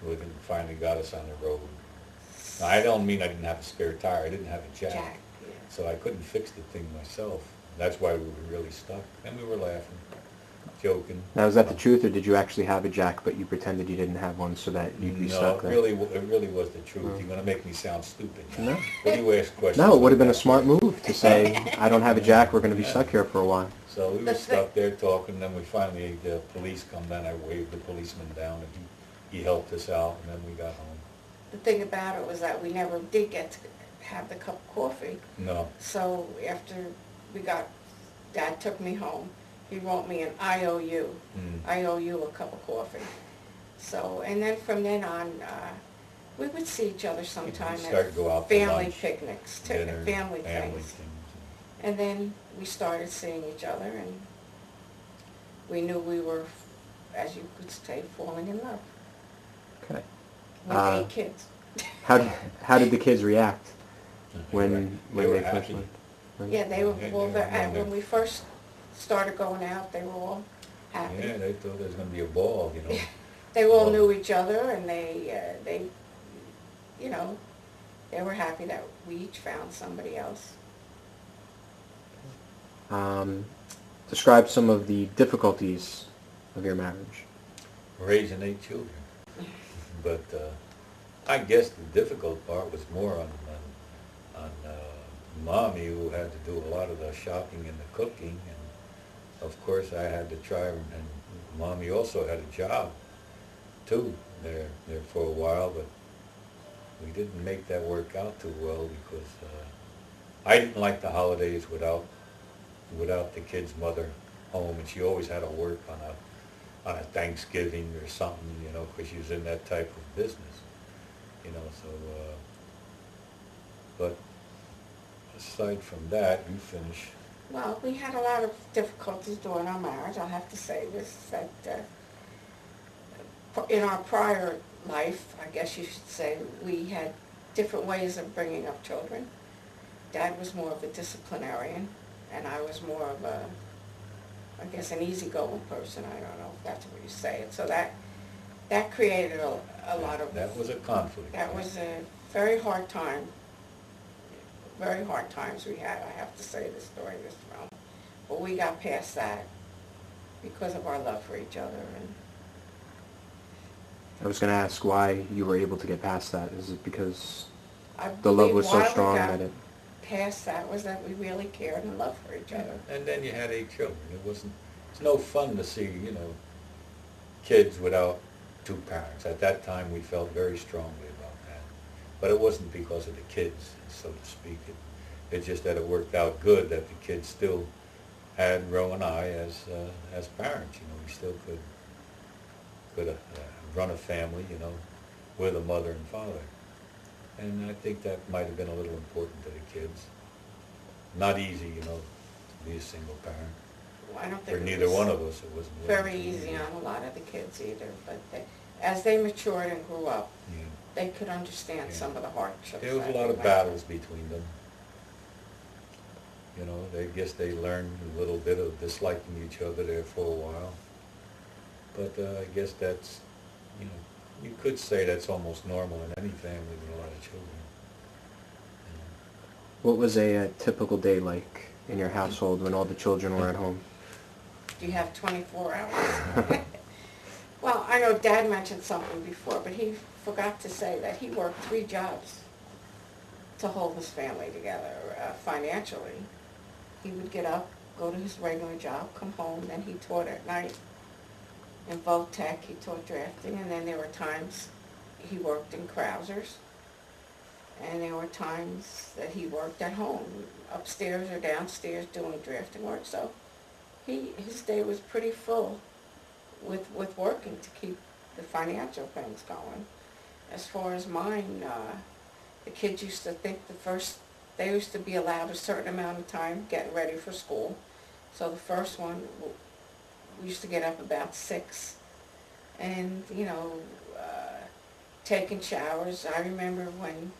We finally got us on the road. Now, I don't mean I didn't have a spare tire. I didn't have a jack. Jack, yeah. So I couldn't fix the thing myself. That's why we were really stuck. And we were laughing, joking. Now, is that the truth, or did you actually have a jack, but you pretended you didn't have one so that you'd be stuck there? No, it really was the truth. You're going to make me sound stupid. No. What do you ask questions? No, it would have been a like smart move to say, I don't have a jack, we're going to be stuck here for a while. So we were stuck there talking, then we finally, the police come down, I waved the policeman down, and he helped us out, and then we got home. The thing about it was that we never did get to have the cup of coffee. No. So after Dad took me home, he wrote me an IOU. I owe you a cup of coffee. So, and then from then on, we would see each other sometime Start at to go out for family lunch, picnics, dinner, family things. And then we started seeing each other, and we knew we were, as you could say, falling in love Okay. with 8 kids. How did, how did the kids react They were when they first happy. went? Yeah, they were, Yeah, well, they were when we first started going out, they were all happy. Yeah, they thought there was going to be a ball, you know. They all Well, knew each other, and they, you know, they were happy that we each found somebody else. Describe some of the difficulties of your marriage. raising 8 children. But I guess the difficult part was more on Mommy, who had to do a lot of the shopping and the cooking, and of course I had to try, and Mommy also had a job too there for a while, but we didn't make that work out too well because I didn't like the holidays without the kid's mother home, and she always had to work on a Thanksgiving or something, you know, because she was in that type of business, you know, so, but aside from that, you finish. Well, we had a lot of difficulties during our marriage. I'll have to say this, that in our prior life, I guess you should say, we had different ways of bringing up children. Dad was more of a disciplinarian, and I was more of a, I guess, an easygoing person. I don't know if that's what you say. And so that created a lot of... That was a conflict. That was a very hard time. Very hard times we had, I have to say this during this film. But we got past that because of our love for each other. And I was going to ask why you were able to get past that. Is it because I the love believe was so why we strong got that it... past that was that we really cared and loved for each other. And then you had 8 children. It's no fun to see, you know, kids without 2 parents. At that time, we felt very strongly about that. But it wasn't because of the kids, so to speak. It's just that it worked out good that the kids still had Ro and I as parents. You know, we still could run a family, you know, with a mother and father. And I think that might have been a little important to the kids. Not easy, you know, to be a single parent. Well, I don't For think neither one of us, it wasn't very easy on a lot of the kids either. But as they matured and grew up, Yeah. they could understand Yeah. some of the hardships. There was that a lot we of went battles between them. You know, I guess they learned a little bit of disliking each other there for a while. But I guess that's, you know, you could say that's almost normal in any family with a lot of children. What was a typical day like in your household when all the children were at home? Do you have 24 hours? Well, I know Dad mentioned something before, but he forgot to say that he worked 3 jobs to hold his family together financially. He would get up, go to his regular job, come home, then he taught at night. In Tech, he taught drafting, and then there were times he worked in Krausers, and there were times that he worked at home, upstairs or downstairs doing drafting work. So his day was pretty full with working to keep the financial things going. As far as mine, the kids used to think they used to be allowed a certain amount of time getting ready for school. So the first one, we used to get up about 6 and, you know, taking showers. I remember when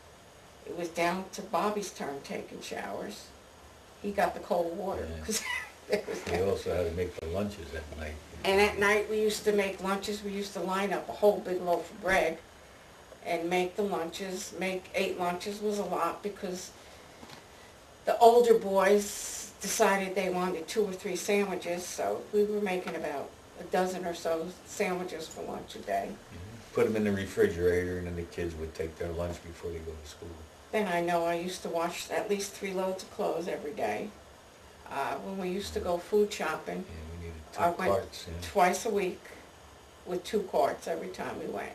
it was down to Bobby's turn taking showers, he got the cold water. Yeah. 'Cause We also had to make the lunches at night. And at night we used to make lunches. We used to line up a whole big loaf of bread and make the lunches. Make 8 lunches was a lot because the older boys decided they wanted 2 or 3 sandwiches, so we were making about a dozen or so sandwiches for lunch a day. Put them in the refrigerator, and then the kids would take their lunch before they go to school. Then I know I used to wash at least 3 loads of clothes every day. When we used to go food shopping, Yeah, we needed 2 I went carts. Yeah. twice a week with 2 carts every time we went.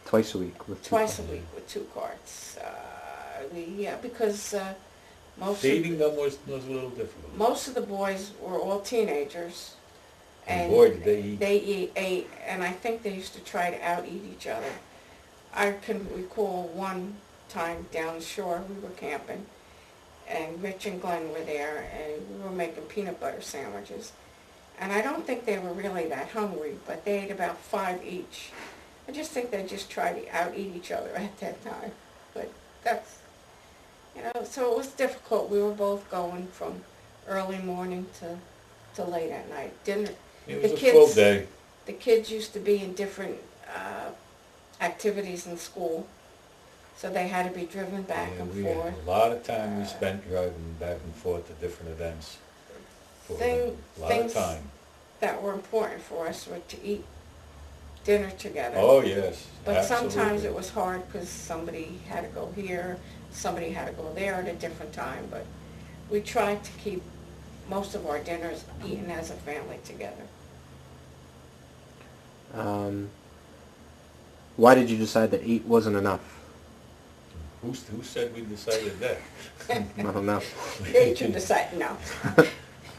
Twice a week with Twice a people. week with 2 carts. Because Feeding them was a little difficult. most of the boys were all teenagers. And boy, did they eat. They ate, and I think they used to try to out-eat each other. I can recall one time down the shore, we were camping, and Rich and Glenn were there, and we were making peanut butter sandwiches. And I don't think they were really that hungry, but they ate about 5 each. I just think they just tried to out-eat each other at that time. But that's, so it was difficult. We were both going from early morning to late at night. Dinner. It The was a full kids, day. the kids used to be in different activities in school, so they had to be driven back Yeah, and we had forth. a lot of time we spent driving back and forth to different events. For Thing- a lot things of time. That were important for us were to eat dinner together. Oh, yes, But sometimes absolutely. it was hard because somebody had to go here, somebody had to go there at a different time, but we tried to keep most of our dinners eaten as a family together. Why did you decide that 8 wasn't enough? Who said we decided that? I don't know. Nature decided, no.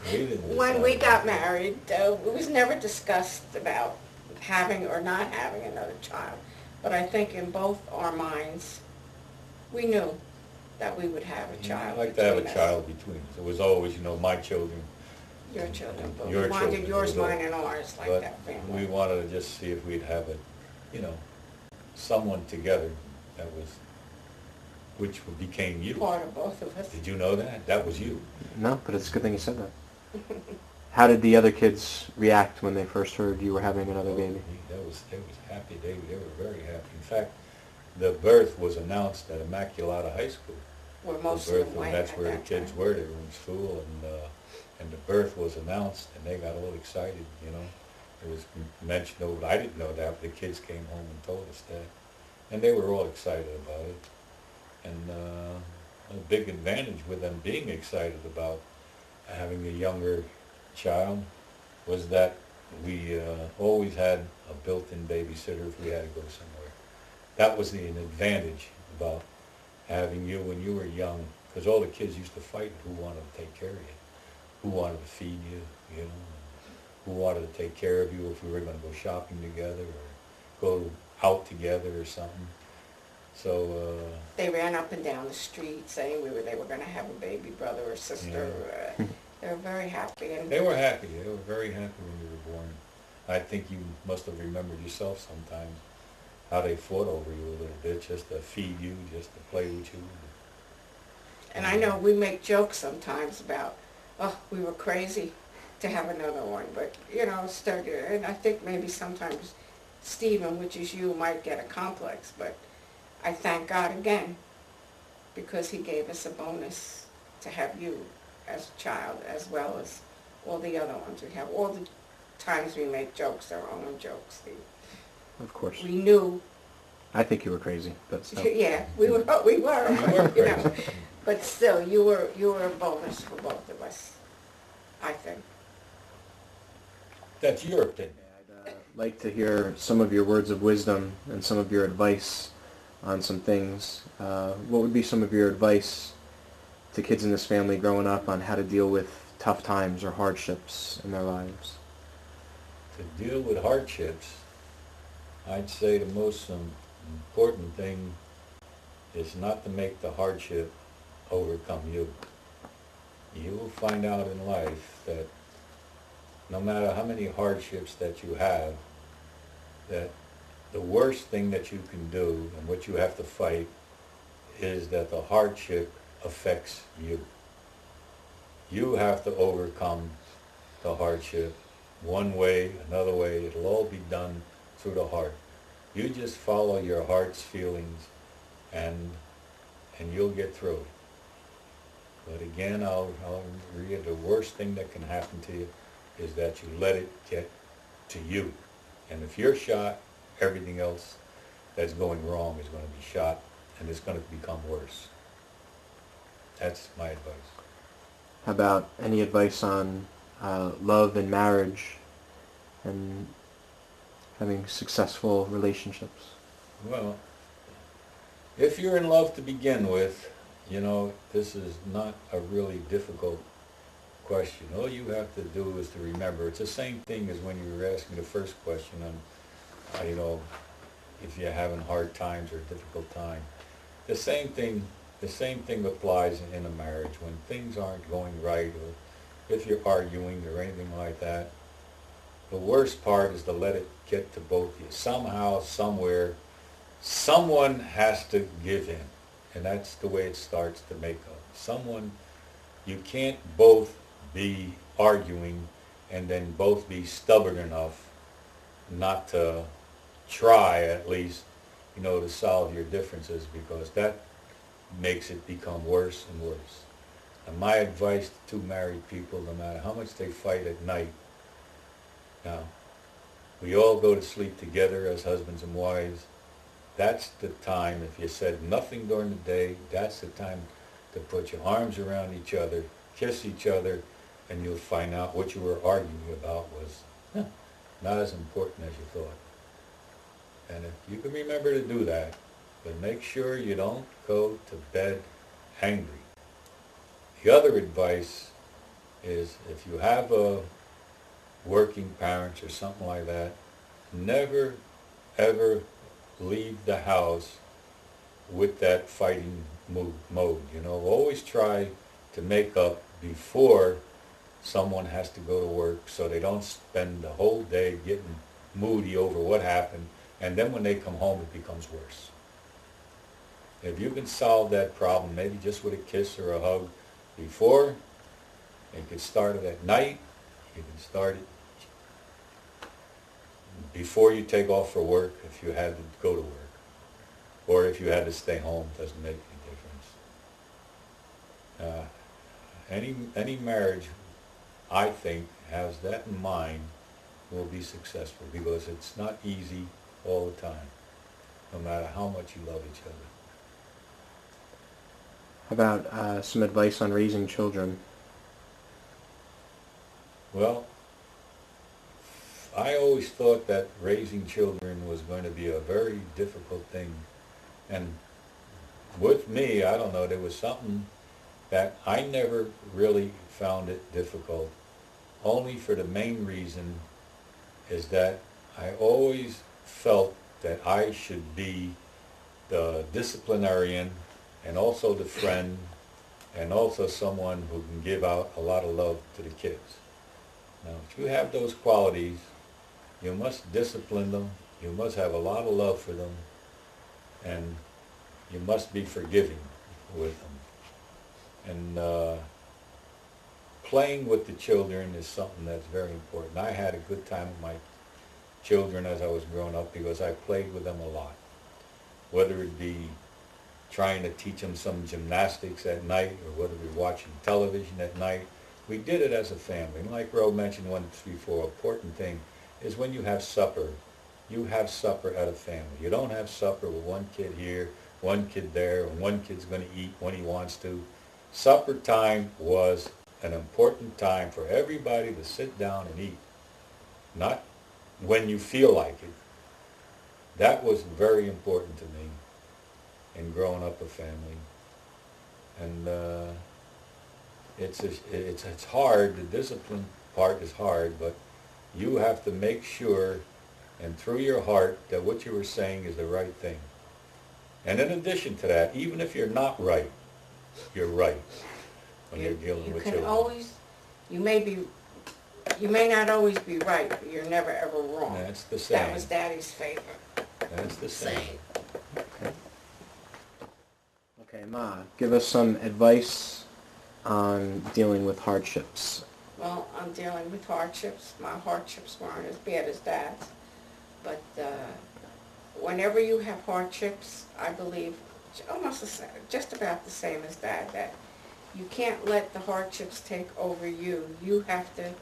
We didn't When we decide got that. married, it was never discussed about having or not having another child. But I think in both our minds, we knew that we would have a child. I'd like to have a between us. child between us. It was always, my children. Your children, but Your we wanted children, yours, it was all- mine, and ours, like But that we family. wanted to just see if we'd have someone together that was, which became you. Part of both of us. Did you know that? That was you. No, but it's a good thing you said that. How did the other kids react when they first heard you were having another baby? They was happy. They were very happy. In fact, the birth was announced at Immaculata High School. Where The most of birth, them went that's at where the that kids time. were. They were in school, and the birth was announced, and they got a little excited. It was mentioned over. I didn't know that, but the kids came home and told us that, and they were all excited about it. And a big advantage with them being excited about having a younger child was that we always had a built-in babysitter if we had to go somewhere. That was an advantage about having you when you were young, because all the kids used to fight who wanted to take care of you, who wanted to feed you, who wanted to take care of you if we were going to go shopping together or go out together or something. So They ran up and down the street saying they were going to have a baby brother or sister. They were very happy. And they were happy. They were very happy when you were born. I think you must have remembered yourself sometimes how they fought over you a little bit, just to feed you, just to play with you. And I know we make jokes sometimes about, oh, we were crazy to have another one, but, and I think maybe sometimes Stephen, which is you, might get a complex, but I thank God again because he gave us a bonus to have you as a child as well as all the other ones. We have all the times we make jokes, they're only jokes. Of course. We knew, I think you were crazy, but still. yeah, we were, You were crazy. but still, you were a bonus for both of us, I think. That's your opinion. I'd like to hear some of your words of wisdom and some of your advice on some things. What would be some of your advice to kids in this family growing up on how to deal with tough times or hardships in their lives? To deal with hardships, I'd say the most important thing is not to make the hardship overcome you. You will find out in life that no matter how many hardships that you have, that the worst thing that you can do and what you have to fight is that the hardship affects you. You have to overcome the hardship one way, another way. It'll all be done through the heart. You just follow your heart's feelings and you'll get through it. But again, I'll read the worst thing that can happen to you is that you let it get to you. And if you're shot, everything else that's going wrong is going to be shot and it's going to become worse. That's my advice. How about any advice on love and marriage and having successful relationships? Well, if you're in love to begin with, this is not a really difficult question. All you have to do is to remember. It's the same thing as when you were asking the first question on, if you're having hard times or difficult time. The same thing applies in a marriage. When things aren't going right, or if you're arguing or anything like that, The worst part is to let it get to both of you. Somehow, somewhere, someone has to give in. And that's the way it starts to make up. Someone, you can't both be arguing and then both be stubborn enough not to try at least, to solve your differences, because that makes it become worse and worse. And my advice to two married people, no matter how much they fight at night, now, we all go to sleep together as husbands and wives. That's the time, if you said nothing during the day, that's the time to put your arms around each other, kiss each other, and you'll find out what you were arguing about was not as important as you thought. And if you can remember to do that, but make sure you don't go to bed angry. The other advice is, if you have a working parents or something like that, never ever leave the house with that fighting mode. Always try to make up before someone has to go to work, so they don't spend the whole day getting moody over what happened, and then when they come home it becomes worse. If you can solve that problem, maybe just with a kiss or a hug before, you can start it at night, you can start it before you take off for work if you had to go to work, or if you had to stay home, doesn't make any difference. Any marriage, I think, has that in mind will be successful, because it's not easy all the time, no matter how much you love each other. How about some advice on raising children? Well, I always thought that raising children was going to be a very difficult thing. And with me, I don't know, there was something that I never really found it difficult, only for the main reason is that I always felt that I should be the disciplinarian and also the friend and also someone who can give out a lot of love to the kids. Now, if you have those qualities, you must discipline them, you must have a lot of love for them, and you must be forgiving with them. And playing with the children is something that's very important. I had a good time with my children as I was growing up because I played with them a lot. Whether it be trying to teach them some gymnastics at night, or whether we're watching television at night, we did it as a family. And like Ro mentioned once before, important thing is when you have supper at a family. You don't have supper with one kid here, one kid there, and one kid's going to eat when he wants to. Supper time was an important time for everybody to sit down and eat, not when you feel like it. That was very important to me in growing up a family. And it's hard. The discipline part is hard, but you have to make sure and through your heart that what you were saying is the right thing. And in addition to that, even if you're not right, you're right when you're dealing with children. You may not always be right, but you're never ever wrong. That's the saying. That was Daddy's favorite. That's the saying. Okay, Ma, give us some advice on dealing with hardships. Well, I'm dealing with hardships. My hardships weren't as bad as Dad's. But whenever you have hardships, I believe, just about the same as Dad, that you can't let the hardships take over you. You have to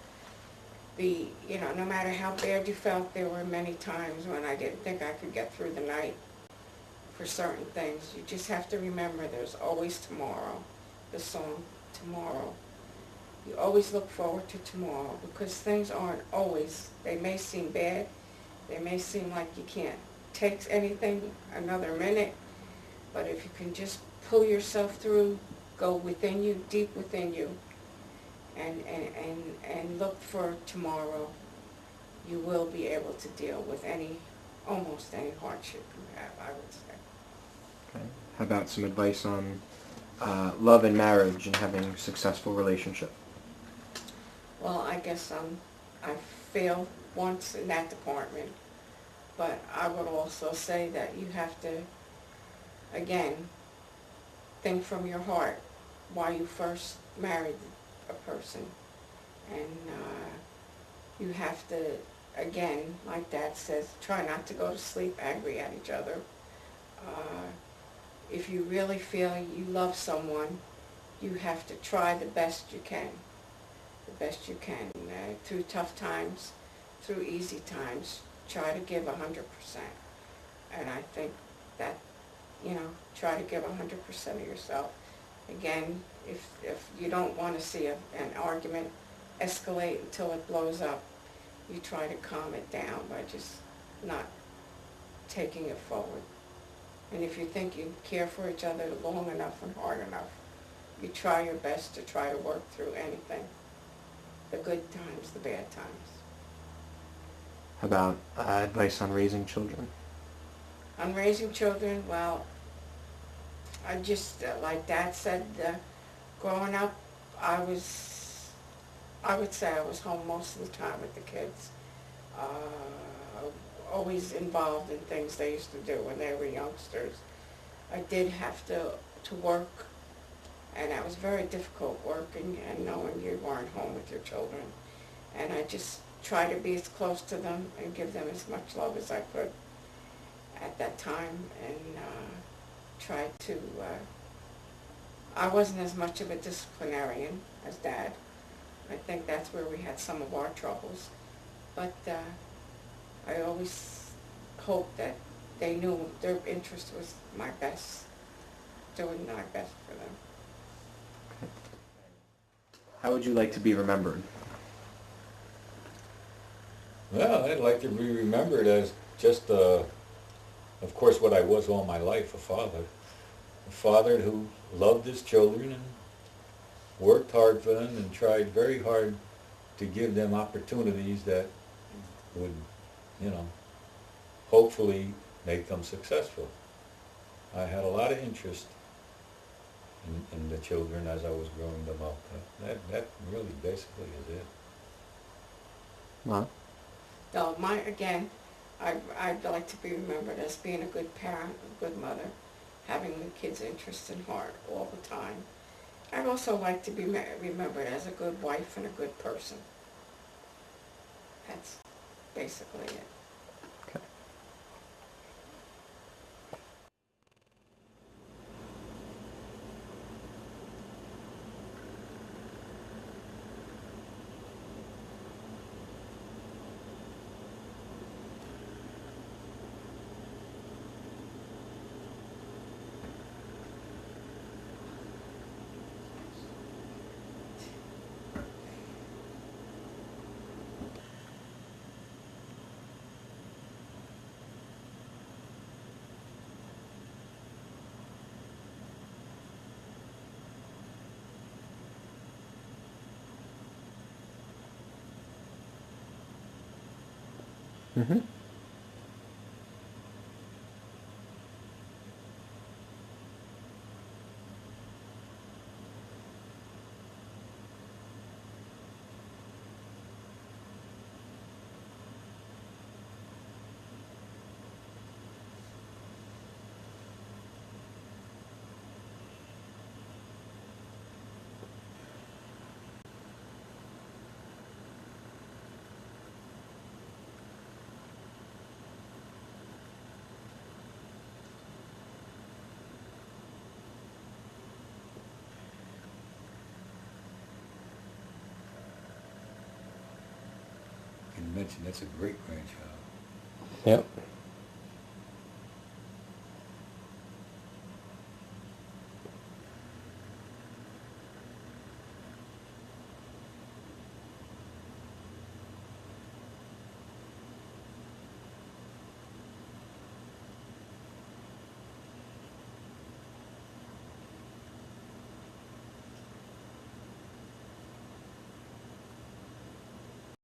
be, no matter how bad you felt, there were many times when I didn't think I could get through the night for certain things. You just have to remember there's always tomorrow. The song, Tomorrow. You always look forward to tomorrow, because things aren't always, they may seem bad, they may seem like you can't take anything another minute, but if you can just pull yourself through, go within you, deep within you, and look for tomorrow, you will be able to deal with almost any hardship you have, I would say. Okay. How about some advice on love and marriage and having a successful relationship? Well, I guess I failed once in that department. But I would also say that you have to, again, think from your heart why you first married a person. And you have to, again, like Dad says, try not to go to sleep angry at each other. If you really feel you love someone, you have to try the best you can. The best you can. Through tough times, through easy times, try to give 100%. And I think that, try to give 100% of yourself. Again, if you don't want to see an argument escalate until it blows up, you try to calm it down by just not taking it forward. And if you think you care for each other long enough and hard enough, you try your best to try to work through anything. The good times, the bad times. How about advice on raising children? On raising children, well, I just, like Dad said, growing up, I would say I was home most of the time with the kids. Always involved in things they used to do when they were youngsters. I did have to work, and that was very difficult, working and knowing you weren't home with your children. And I just tried to be as close to them and give them as much love as I could at that time, and tried to, I wasn't as much of a disciplinarian as Dad. I think that's where we had some of our troubles. But I always hoped that they knew their interest was my best, doing my best for them. How would you like to be remembered? Well, I'd like to be remembered as just, of course, what I was all my life, a father. A father who loved his children and worked hard for them and tried very hard to give them opportunities that would, hopefully make them successful. I had a lot of interest in the children as I was growing them up. That really basically is it. Well, So again, I'd like to be remembered as being a good parent, a good mother, having the kids' interests in heart all the time. I'd also like to be remembered as a good wife and a good person. That's basically it. okay. Mm-hmm. You mentioned that's a great grandchild. Yep.